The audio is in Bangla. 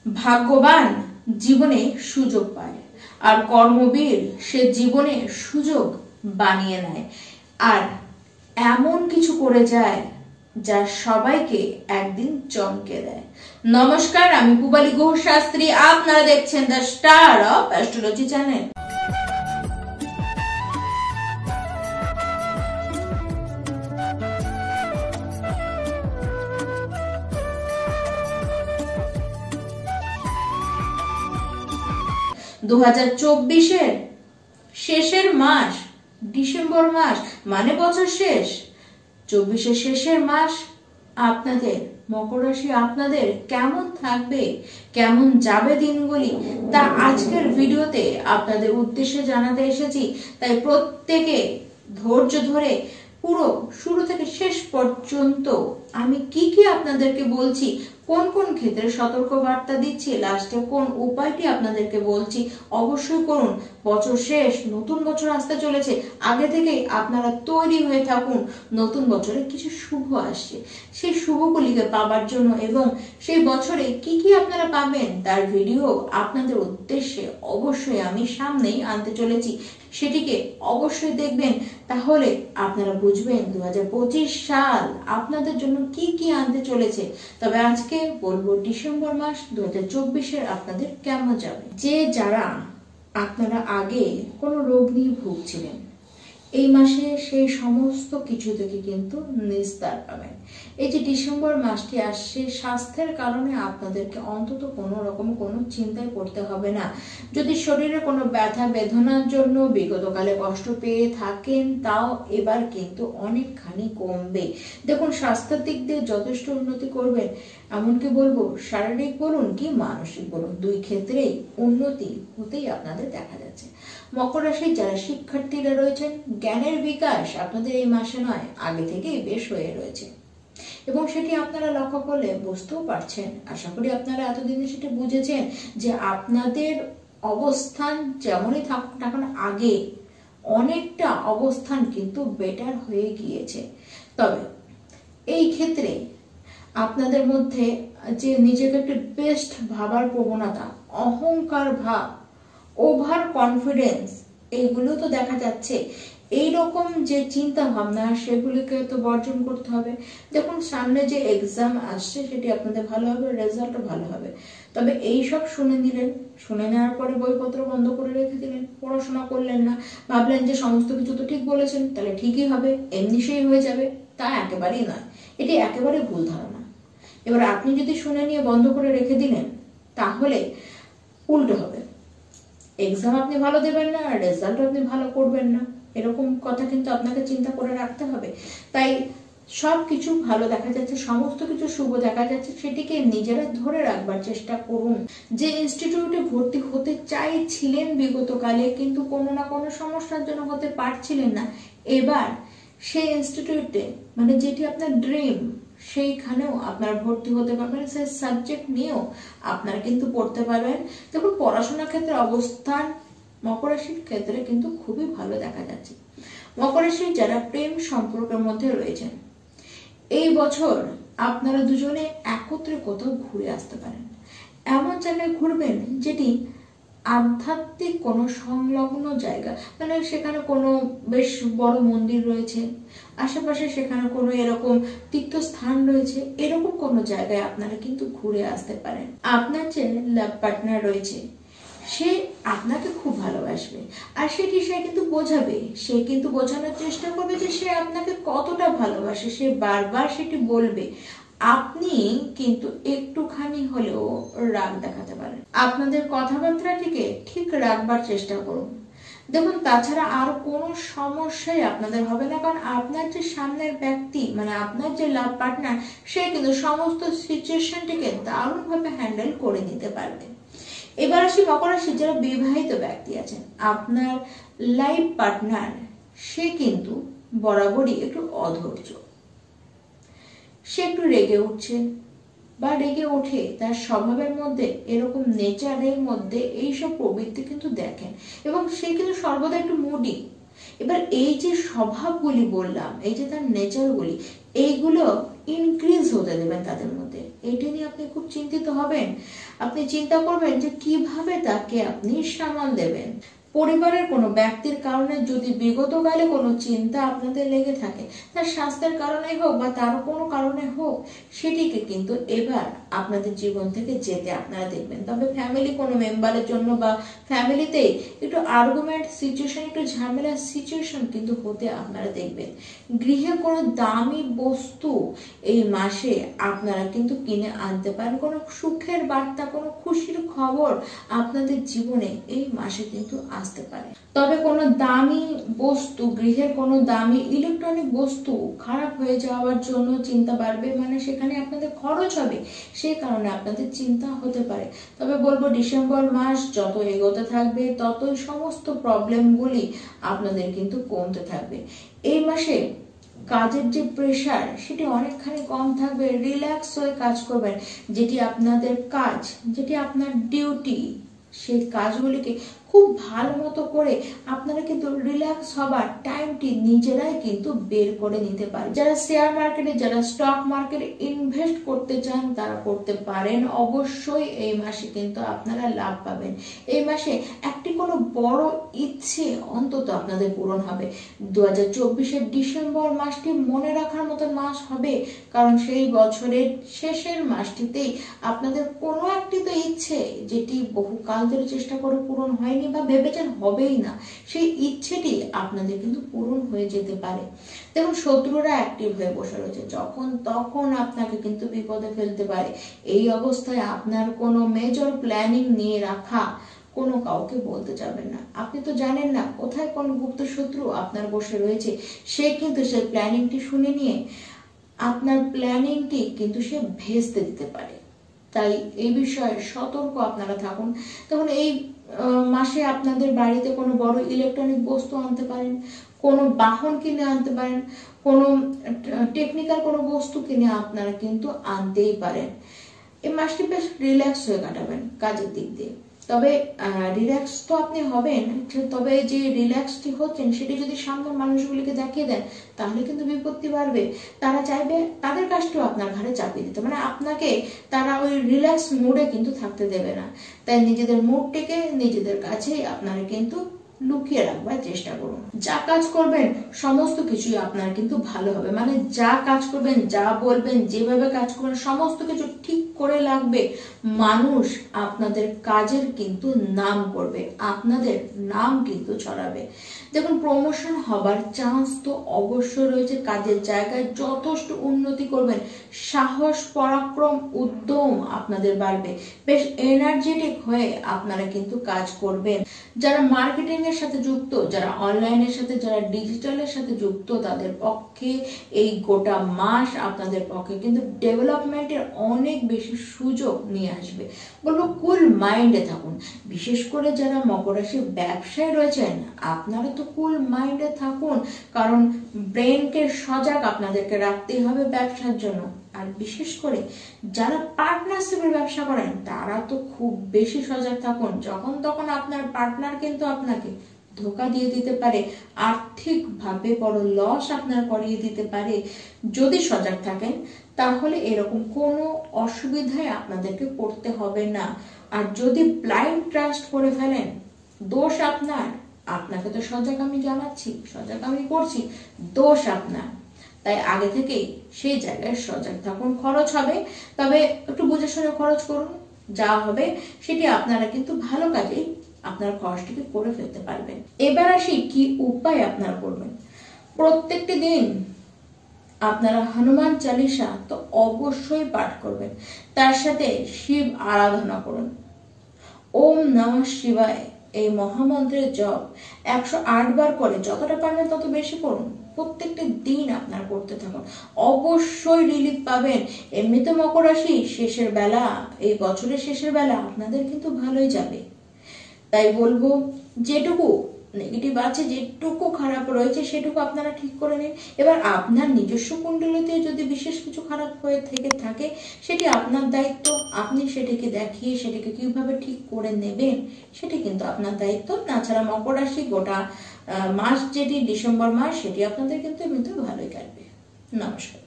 ভাগ্যবান জীবনে সুযোগ পায়, আর কর্মবীর সে জীবনে সুযোগ বানিয়ে নেয় আর এমন কিছু করে যায় যা সবাইকে একদিন চমকে দেয়। নমস্কার, আমি পূবালী ঘোষ শাস্ত্রী, আপনারা দেখছেন the star of astrology channel. দু 2024-এর শেষের মাস ডিসেম্বর মাস, মানে বছর শেষ। 24-এর শেষের মাস আপনাদের মকর রাশি আপনাদের কেমন থাকবে, কেমন যাবে দিনগুলি, তা আজকের ভিডিওতে আপনাদের উদ্দেশ্যে জানাতে এসেছি। তাই প্রত্যেকে ধৈর্য ধরে পুরো শুরু থেকে শেষ পর্যন্ত আমি কি আপনাদেরকে বলছি, কোন কোন ক্ষেত্রে সতর্ক বার্তা দিচ্ছি, লাস্টে কোন উপায়টি আপনাদেরকে বলছি, অবশ্যই করুন। বছর শেষ, নতুন বছর আসতে চলেছে, আগে থেকেই আপনারা তৈরি হয়ে থাকুন। নতুন বছরে কিছু শুভ আসছে, সেই শুভগুলিকে পাবার জন্য এবং সেই বছরে কি আপনারা পাবেন তার ভিডিও আপনাদের উদ্দেশ্যে অবশ্যই আমি সামনেই আনতে চলেছি। সেটিকে অবশ্যই দেখবেন, তাহলে আপনারা বুঝবেন 2025 সাল আপনাদের জন্য কি আনতে চলেছে। তবে আজকে বলবো ডিসেম্বর মাস 2024-এর আপনাদের কেমন যাবে। যে যারা আপনারা আগে কোনো রোগ নিয়ে ভুগছিলেন, এই মাসে সেই সমস্ত কিছু থেকে কিন্তু নিস্তার পাবেন। এই যে ডিসেম্বর মাসটি আসছে, স্বাস্থ্যের কারণে আপনাদেরকে অন্তত কোনো রকম কোনো চিন্তায় পড়তে হবে না। যদি শরীরে কোনো ব্যথা বেদনার জন্য বিগতকালে কষ্ট পেয়ে থাকেন, তাও এবার কিন্তু অনেকখানি কমবে। দেখুন, স্বাস্থ্যের দিক দিয়ে যথেষ্ট উন্নতি করবেন। এমনকি বলবো শারীরিক বলুন কি মানসিক বলুন, দুই ক্ষেত্রেই উন্নতি হতেই আপনাদের দেখা যাচ্ছে। মকর রাশির যারা শিক্ষার্থীরা রয়েছেন, জ্ঞানের বিকাশ আপনাদের এই মাসে নয়, আগে থেকেই বেশ হয়ে রয়েছে এবং সেটি আপনারা লক্ষ্য করলে বুঝতেও পারছেন। আশা করি আপনারা এতদিনে সেটি বুঝেছেন যে আপনাদের অবস্থান যেমনই থাকুক না কেন, আগে অনেকটা অবস্থান কিন্তু বেটার হয়ে গিয়েছে। তবে এই ক্ষেত্রে আপনাদের মধ্যে যে নিজেকে একটু বেস্ট ভাবার প্রবণতা, অহংকার ভাব, ওভার কনফিডেন্স, এইগুলো তো দেখা যাচ্ছে। এইরকম যে চিন্তা ভাবনা, সেগুলিকে তো বর্জন করতে হবে। দেখুন, সামনে যে এক্সাম আসছে সেটি আপনাদের ভালো হবে, রেজাল্টও ভালো হবে। তবে এই সব শুনে নিলেন, শুনে নেওয়ার পরে বইপত্র বন্ধ করে রেখে দিলেন, পড়াশোনা করলেন না, ভাবলেন যে সমস্ত কিছু তো ঠিক বলেছেন, তাহলে ঠিকই হবে, এমনি সেই হয়ে যাবে, তা একেবারেই নয়। এটি একেবারে ভুল ধারণা। এবার আপনি যদি শুনে নিয়ে বন্ধ করে রেখে দিলেন, তাহলে উল্টো হবে। এক্সাম আপনি ভালো দেবেন না, আর রেজাল্ট আপনি ভালো করবেন না, এরকম কথা কিন্তু আপনাকে চিন্তা করে রাখতে হবে। তাই সবকিছু ভালো দেখা যাচ্ছে, সমস্ত কিছু শুভ দেখা যাচ্ছে, সেটিকে নিজেরা ধরে রাখবার চেষ্টা করুন। যে ইনস্টিটিউটে ভর্তি হতে চাইছিলেন বিগতকালে, কিন্তু কোনো না কোনো সমস্যার জন্য হতে পারছিলেন না, এবার সেই ইনস্টিটিউটে, মানে যেটি আপনার ড্রিম, সেইখানেও আপনারা ভর্তি হতে পারবেন। সেই সাবজেক্ট নিয়েও আপনারা কিন্তু পড়তে পারবেন। দেখুন, পড়াশোনার ক্ষেত্রে অবস্থান মকর রাশির ক্ষেত্রে কিন্তু খুবই ভালো দেখা যাচ্ছে। মকর রাশির যারা প্রেম সম্পর্কের মধ্যে রয়েছেন, এই বছর আপনারা দুজনে একত্রে কোথাও ঘুরে আসতে পারেন। এমন জায়গায় ঘুরবেন যেটি আধ্যাত্মিক কোনো সংলগ্ন জায়গা, মানে সেখানে কোনো বেশ বড় মন্দির রয়েছে, আশেপাশে সেখানে কোনো এরকম তীর্থস্থান রয়েছে, এরকম কোনো জায়গায় আপনারা কিন্তু ঘুরে আসতে পারেন। আপনার যে লাভ পার্টনার রয়েছে, সে আপনাকে খুব ভালোবাসবে, আর সেটি সে কিন্তু বোঝাবে, সে কিন্তু বোঝানোর চেষ্টা করবে যে সে আপনাকে কতটা ভালোবাসে, সে বারবার সেটি বলবে। আপনি কিন্তু একটুখানি হলেও রাগ দেখাতে পারেন। আপনাদের কথাবার্তাটিকে ঠিক রাখবার চেষ্টা করুন। দেখুন, তাছাড়া আর কোনো সমস্যাই আপনাদের হবে না, কারণ আপনার যে সামনের ব্যক্তি, মানে আপনার যে লাভ পার্টনার, সে কিন্তু সমস্ত সিচুয়েশনটিকে দারুণভাবে হ্যান্ডেল করে নিতে পারবে। এবার আসি মকর রাশি যারা বিবাহিত ব্যক্তি আছেন, আপনার লাইফ পার্টনার সে কিন্তু বরাবরই একটু অধৈর্য, সে একটু রেগে উঠছে বা রেগে ওঠে, তার স্বভাবের মধ্যে এরকম নেচারের মধ্যে এইসব প্রবৃত্তি কিন্তু দেখেন, এবং সে কিন্তু সর্বদা একটু মুডি। এবার এই যে স্বভাবগুলি বললাম, এই যে তার নেচারগুলি, এইগুলো ইনক্রিজ হতে দেবেন তাদের মধ্যে, এইটা নিয়ে আপনি খুব চিন্তিত হবেন। আপনি চিন্তা করবেন যে কিভাবে তাকে আপনি সামাল দেবেন। পরিবারের কোনো ব্যক্তির কারণে যদি বিগতকালে কোনো চিন্তা আপনাদের লেগে থাকে, তার স্বাস্থ্যের কারণে হোক বা তার কোনো কারণে হোক, সেটিকে কিন্তু এবার আপনাদের জীবন থেকে যেতে আপনারা দেখবেন। তবে ফ্যামিলি কোনো মেম্বারের জন্য বা ফ্যামিলিতে একটু আর্গুমেন্ট সিচুয়েশন, একটু ঝামেলার সিচুয়েশন কিন্তু হতে আপনারা দেখবেন। গৃহে কোনো দামি বস্তু এই মাসে আপনারা কিন্তু কিনে আনতে পারেন। কোনো সুখের বার্তা, কোনো খুশির খবর আপনাদের জীবনে এই মাসে কিন্তু আসতে পারে। তবে কোনো দামি বস্তু, গৃহের কোনো দামি ইলেকট্রনিক বস্তু খারাপ হয়ে যাওয়ার জন্য চিন্তা বাড়বে, মানে সেখানে আপনাদের খরচ হবে, সেই কারণে আপনাদের চিন্তা হতে পারে। তবে বলবো ডিসেম্বর মাস যত এগোতে থাকবে ততই সমস্ত প্রবলেমগুলি আপনাদের কিন্তু কমতে থাকবে। এই মাসে কাজের যে প্রেশার সেটি অনেকখানি কম থাকবে, রিল্যাক্স হয়ে কাজ করবেন। যেটি আপনাদের কাজ, যেটি আপনার ডিউটি, সেই কাজগুলিকে খুব ভালো মতো করে আপনারা কিন্তু রিল্যাক্স হবার টাইমটি নিজেরাই কিন্তু বের করে নিতে পারেন। যারা শেয়ার মার্কেটে, যারা স্টক মার্কেটে ইনভেস্ট করতে চান তারা করতে পারেন। অবশ্যই এই মাসে কিন্তু আপনারা লাভ পাবেন। এই মাসে একটি কোনো বড় ইচ্ছে অন্তত আপনাদের পূরণ হবে। 2024-এর ডিসেম্বর মাসটি মনে রাখার মতো মাস হবে, কারণ সেই বছরের শেষের মাসটিতেই আপনাদের কোনো একটি তো ইচ্ছে, যেটি বহুকাল ধরে চেষ্টা করে পূরণ হয়নি বা ভেবেছেন হবেই না, সেই ইচ্ছেটি আপনাদের কিন্তু পূরণ হয়ে যেতে পারে। দেখুন, শত্রুরা অ্যাক্টিভ হয়ে বসে রয়েছে, যখন তখন আপনাকে কিন্তু বিপদে ফেলতে পারে। এই অবস্থায় আপনার কোনো মেজর প্ল্যানিং নিয়ে রাখা কোনো কাউকে বলতে যাবেন না। আপনি তো জানেন না কোথায় কোন গুপ্ত শত্রু আপনার বসে রয়েছে। সে কিন্তু সেই প্ল্যানিংটি শুনে নিয়ে আপনার প্ল্যানিংটি কিন্তু সে ভেস্তে দিতে পারে। তাই এই বিষয়ে সতর্ক আপনারা থাকুন। তখন এই মাসে আপনাদের বাড়িতে কোনো বড় ইলেকট্রনিক বস্তু আনতে পারেন, কোনো বাহন কিনে আনতে পারেন, কোনো টেকনিক্যাল কোনো বস্তু কিনে আপনারা কিন্তু আনতেই পারেন। এই মাসটি বেশ রিল্যাক্স হয়ে কাটাবেন কাজের দিক দিয়ে। তবে রিল্যাক্স তো আপনি হবেন, তবে যে রিল্যাক্সটি হচ্ছেন সেটি যদি সামনের মানুষগুলিকে দেখিয়ে দেন তাহলে কিন্তু বিপত্তি বাড়বে। তারা চাইবে তাদের কাজটিও আপনার ঘাড়ে চাপিয়ে দিতে, মানে আপনাকে তারা ওই রিল্যাক্স মুডে কিন্তু থাকতে দেবে না। তাই নিজেদের মুডটিকে নিজেদের কাছেই আপনারা কিন্তু লুকিয়ে রাখবার চেষ্টা করুন। যা কাজ করবেন সমস্ত কিছুই আপনার কিন্তু ভালো হবে, মানে যা কাজ করবেন, যা বলবেন, যেভাবে কাজ করবেন সমস্ত কিছু ঠিক করে লাগবে। মানুষ আপনাদের কাজের কিন্তু নাম করবে, আপনাদের নাম কিন্তু ছড়াবে। দেখুন, প্রমোশন হবার চান্স তো অবশ্যই রয়েছে। কাজের জায়গায় যথেষ্ট উন্নতি করবেন, সাহস, পরাক্রম, উদ্যম আপনাদের বাড়বে। বেশ এনার্জেটিক হয়ে আপনারা কিন্তু কাজ করবেন। যারা মার্কেটিং এর সাথে যুক্ত, যারা অনলাইনের সাথে, যারা ডিজিটালের সাথে যুক্ত, তাদের পক্ষে এই গোটা মাস আপনাদের পক্ষে কিন্তু ডেভেলপমেন্টের অনেক বেশি সুযোগ নিয়ে আসবে। বলবো কুল মাইন্ডে থাকুন। বিশেষ করে যারা মকর রাশির ব্যবসায় রয়েছেন আপনারা তো কুল মাইন্ডে থাকুন, কারণ ব্রেনকে সজাগ আপনাদেরকে রাখতেই হবে ব্যবসার জন্য। আর বিশেষ করে যারা পার্টনারশিপের ব্যবসা করেন তারা তো খুব বেশি সজাগ থাকুন। যখন তখন আপনার পার্টনার কিন্তু আপনাকে ধোকা দিয়ে দিতে পারে, আর্থিকভাবে বড় লস আপনার করিয়ে দিতে পারে। যদি সজাগ থাকেন তাহলে এরকম কোনো অসুবিধায় আপনাদেরকে পড়তে হবে না। আর যদি ব্লাইন্ড ট্রাস্ট করে ফেলেন, দোষ আপনার। আপনাকে তো সজাগ আমি জানাচ্ছি, সজাগ আমি করছি, দোষ আপনার। তাই আগে থেকেই সেই জায়গায় সজাগ থাকুন। খরচ হবে, তবে একটু বুঝে শুনে খরচ করুন। যা হবে সেটি আপনারা কিন্তু ভালো কাজেই আপনার খরচটিকে করে ফেলতে পারবেন। এবার আসি কি উপায় আপনারা করবেন। প্রত্যেকটি দিন আপনারা হনুমান চালিসা তো অবশ্যই পাঠ করবেন, তার সাথে শিব আরাধনা করুন। ওম নমঃ শিবায় এই মহামন্ত্রের জপ 108 বার করে, যতটা পারবেন তত বেশি করুন। প্রত্যেকটা দিন আপনার করতে থাকুন, অবশ্যই রিলিফ পাবেন। এমনিতে মকর রাশি শেষের বেলা, এই বছরের শেষের বেলা আপনাদের কিন্তু ভালোই যাবে। তাই বলবো যেটুকু নেগেটিভ আছে, যেটুকু খারাপ রয়েছে সেটুকু আপনারা ঠিক করে নিন। এবার আপনার নিজস্ব কুণ্ডলিতে যদি বিশেষ কিছু খারাপ হয়ে থেকে থাকে সেটি আপনার দায়িত্ব। আপনি সেটিকে দেখিয়ে সেটিকে কিভাবে ঠিক করে নেবেন সেটি কিন্তু আপনার দায়িত্ব। তাছাড়া মকর রাশি গোটা মাস যেটি ডিসেম্বর মাস সেটি আপনাদের কিন্তু এমনিতে ভালোই কাটবে। নমস্কার।